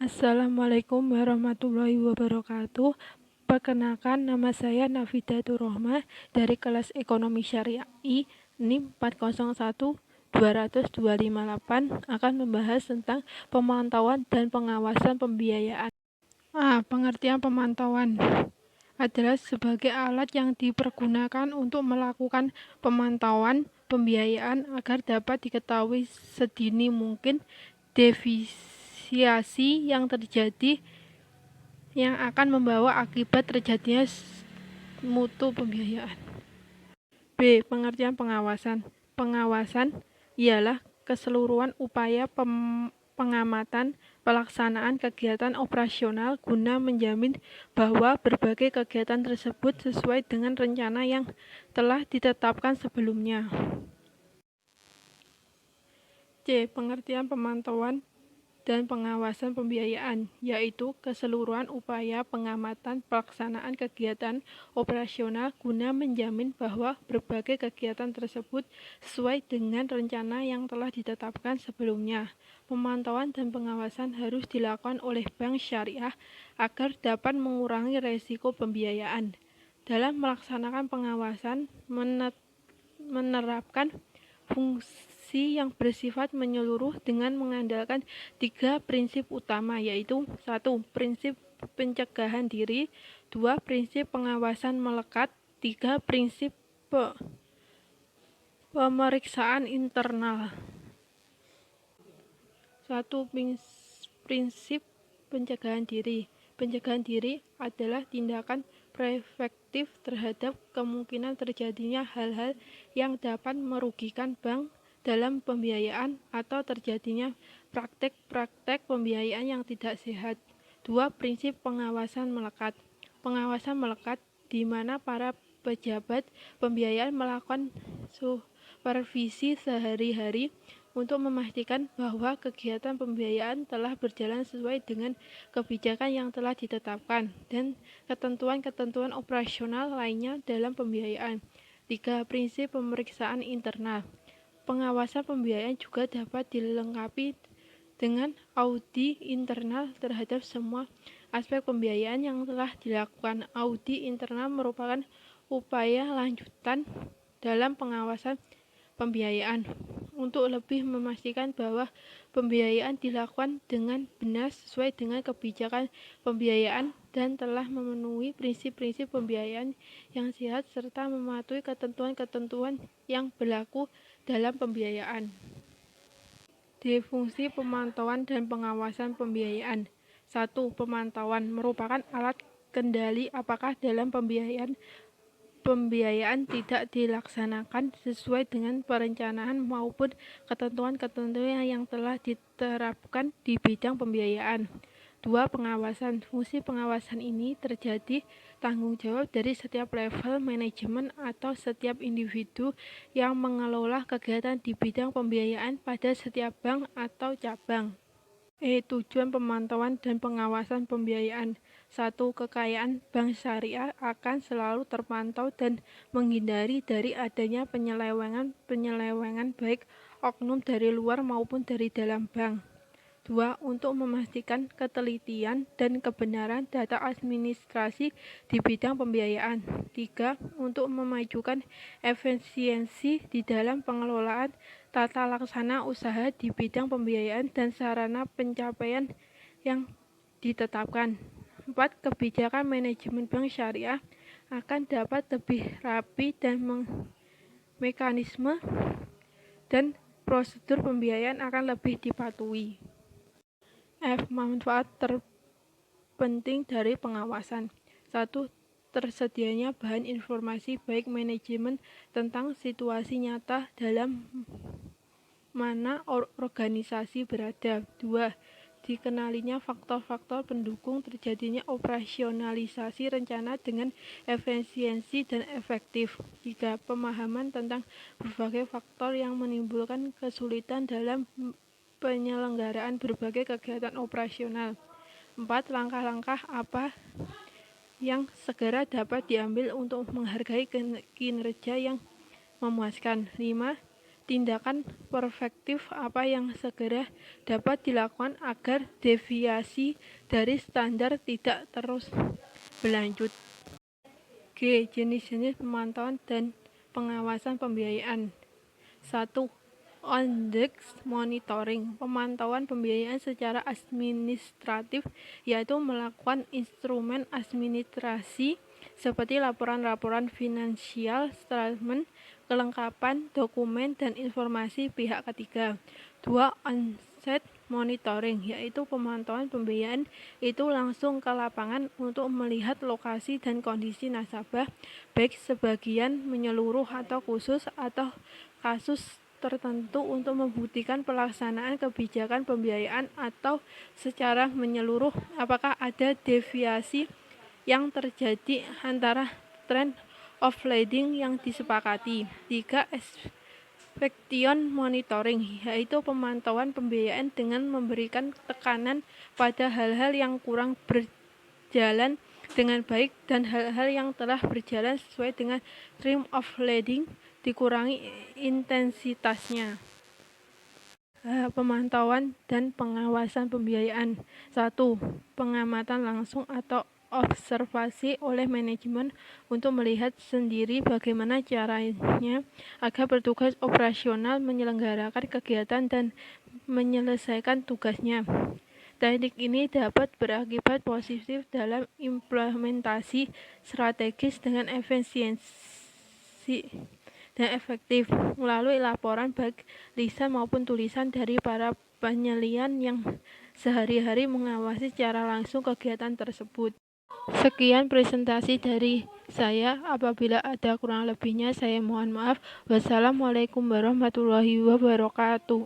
Assalamualaikum warahmatullahi wabarakatuh. Perkenalkan, nama saya Nafidatur Rohmah dari kelas Ekonomi Syariah NIM 401-20258 akan membahas tentang pemantauan dan pengawasan pembiayaan. Pengertian pemantauan adalah sebagai alat yang dipergunakan untuk melakukan pemantauan pembiayaan agar dapat diketahui sedini mungkin deviasi yang terjadi yang akan membawa akibat terjadinya mutu pembiayaan. B. Pengertian pengawasan. Pengawasan ialah keseluruhan upaya pengamatan pelaksanaan kegiatan operasional guna menjamin bahwa berbagai kegiatan tersebut sesuai dengan rencana yang telah ditetapkan sebelumnya. C. Pengertian pemantauan dan pengawasan pembiayaan, yaitu keseluruhan upaya pengamatan pelaksanaan kegiatan operasional guna menjamin bahwa berbagai kegiatan tersebut sesuai dengan rencana yang telah ditetapkan sebelumnya. Pemantauan dan pengawasan harus dilakukan oleh bank syariah agar dapat mengurangi risiko pembiayaan. Dalam melaksanakan pengawasan, menerapkan fungsi yang bersifat menyeluruh dengan mengandalkan 3 prinsip utama, yaitu 1. Prinsip pencegahan diri, 2. Prinsip pengawasan melekat, 3. Prinsip pemeriksaan internal. 1. Prinsip pencegahan diri. Pencegahan diri adalah tindakan preventif terhadap kemungkinan terjadinya hal-hal yang dapat merugikan bank dalam pembiayaan atau terjadinya praktek-praktek pembiayaan yang tidak sehat. 2. Prinsip pengawasan melekat. Pengawasan melekat di mana para pejabat pembiayaan melakukan supervisi sehari-hari untuk memastikan bahwa kegiatan pembiayaan telah berjalan sesuai dengan kebijakan yang telah ditetapkan dan ketentuan-ketentuan operasional lainnya dalam pembiayaan. 3. Prinsip pemeriksaan internal. Pengawasan pembiayaan juga dapat dilengkapi dengan audit internal terhadap semua aspek pembiayaan yang telah dilakukan. Audit internal merupakan upaya lanjutan dalam pengawasan pembiayaan untuk lebih memastikan bahwa pembiayaan dilakukan dengan benar sesuai dengan kebijakan pembiayaan dan telah memenuhi prinsip-prinsip pembiayaan yang sehat serta mematuhi ketentuan-ketentuan yang berlaku dalam pembiayaan. D. Fungsi pemantauan dan pengawasan pembiayaan. 1. Pemantauan merupakan alat kendali apakah dalam pembiayaan tidak dilaksanakan sesuai dengan perencanaan maupun ketentuan-ketentuan yang telah diterapkan di bidang pembiayaan. 2. Pengawasan. Fungsi pengawasan ini terjadi tanggung jawab dari setiap level manajemen atau setiap individu yang mengelola kegiatan di bidang pembiayaan pada setiap bank atau cabang. Tujuan pemantauan dan pengawasan pembiayaan. 1. Kekayaan bank syariah akan selalu terpantau dan menghindari dari adanya penyelewengan baik oknum dari luar maupun dari dalam bank. 2. Untuk memastikan ketelitian dan kebenaran data administrasi di bidang pembiayaan. 3. Untuk memajukan efisiensi di dalam pengelolaan tata laksana usaha di bidang pembiayaan dan sarana pencapaian yang ditetapkan. 4. Kebijakan manajemen bank syariah akan dapat lebih rapi dan mekanisme dan prosedur pembiayaan akan lebih dipatuhi. F. Manfaat terpenting dari pengawasan. 1. Tersedianya bahan informasi baik manajemen tentang situasi nyata dalam mana organisasi berada. 2. Dikenalinya faktor-faktor pendukung terjadinya operasionalisasi rencana dengan efisiensi dan efektif. 3. Pemahaman tentang berbagai faktor yang menimbulkan kesulitan dalam penyelenggaraan berbagai kegiatan operasional. 4. Langkah-langkah apa yang segera dapat diambil untuk menghargai kinerja yang memuaskan. 5. tindakan preventif apa yang segera dapat dilakukan agar deviasi dari standar tidak terus berlanjut. G. Jenis-jenis pemantauan dan pengawasan pembiayaan. 1. On-desk monitoring, pemantauan pembiayaan secara administratif, yaitu melakukan instrumen administrasi seperti laporan-laporan finansial, statement, kelengkapan dokumen dan informasi pihak ketiga. 2. On-site monitoring, yaitu pemantauan pembiayaan itu langsung ke lapangan untuk melihat lokasi dan kondisi nasabah, baik sebagian, menyeluruh atau khusus, atau kasus tertentu untuk membuktikan pelaksanaan kebijakan pembiayaan atau secara menyeluruh apakah ada deviasi yang terjadi antara trend of lending yang disepakati. 3. Inspection monitoring, yaitu pemantauan pembiayaan dengan memberikan tekanan pada hal-hal yang kurang berjalan dengan baik dan hal-hal yang telah berjalan sesuai dengan trend of lending dikurangi intensitasnya. Pemantauan dan pengawasan pembiayaan. 1. Pengamatan langsung atau observasi oleh manajemen untuk melihat sendiri bagaimana caranya agar bertugas operasional menyelenggarakan kegiatan dan menyelesaikan tugasnya. Teknik ini dapat berakibat positif dalam implementasi strategis dengan efisiensi dan efektif melalui laporan baik lisan maupun tulisan dari para penyelenggara yang sehari-hari mengawasi secara langsung kegiatan tersebut. Sekian presentasi dari saya. Apabila ada kurang lebihnya saya mohon maaf. Wassalamualaikum warahmatullahi wabarakatuh.